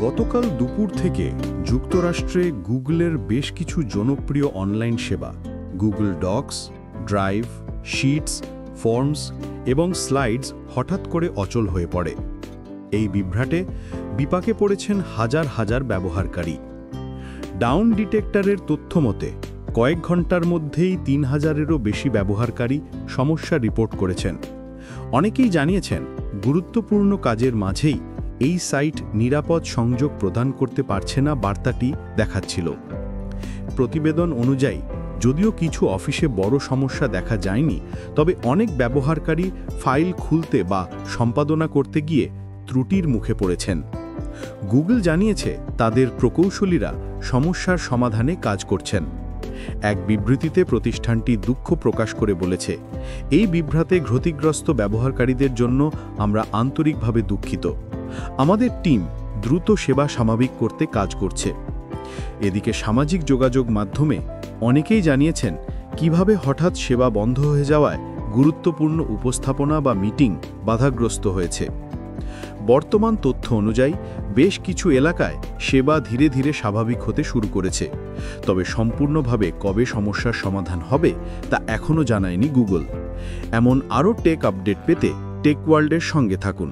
গতকাল দুপুর থেকে যুক্তরাষ্ট্রে গুগলের বেশ কিছু জনপ্রিয় অনলাইন সেবা Google Docs, Drive, Sheets, Forms এবং স্লাইডস হঠাৎ করে অচল হয়ে পড়ে। এই বিভ্রাটে বিপাকে পড়েছেন হাজার হাজার ব্যবহারকারী। ডাউন ডিটেক্টরের তথ্য মতে কয়েক ঘন্টার মধ্যেই ৩,০০০-এরও বেশি ব্যবহারকারী সমস্যা রিপোর্ট করেছেন। অনেকেই জানিয়েছেন গুরুত্বপূর্ণ কাজের মাঝেই এই সাইট নিরাপদ সংযোগ প্রদান করতে পারছে না বার্তাটি দেখাচ্ছিল। প্রতিবেদন অনুযায়ী যদিও কিছু অফিসে বড় সমস্যা দেখা যায়নি, তবে অনেক ব্যবহারকারী ফাইল খুলতে বা সম্পাদনা করতে গিয়ে ত্রুটির মুখে পড়েছেন। গুগল জানিয়েছে তাদের প্রকৌশলীরা সমস্যার সমাধানে কাজ করছেন। এক বিবৃতিতে প্রতিষ্ঠানটি দুঃখ প্রকাশ করে বলেছে, এই বিভ্রাতে ক্ষতিগ্রস্ত ব্যবহারকারীদের জন্য আমরা আন্তরিকভাবে দুঃখিত। আমাদের টিম দ্রুত সেবা স্বাভাবিক করতে কাজ করছে। এদিকে সামাজিক যোগাযোগ মাধ্যমে অনেকেই জানিয়েছেন কিভাবে হঠাৎ সেবা বন্ধ হয়ে যাওয়ায় গুরুত্বপূর্ণ উপস্থাপনা বা মিটিং বাধাগ্রস্ত হয়েছে। বর্তমান তথ্য অনুযায়ী বেশ কিছু এলাকায় সেবা ধীরে ধীরে স্বাভাবিক হতে শুরু করেছে, তবে সম্পূর্ণভাবে কবে সমস্যার সমাধান হবে তা এখনও জানায়নি গুগল। এমন আরও টেক আপডেট পেতে টেক ওয়ার্ল্ডের সঙ্গে থাকুন।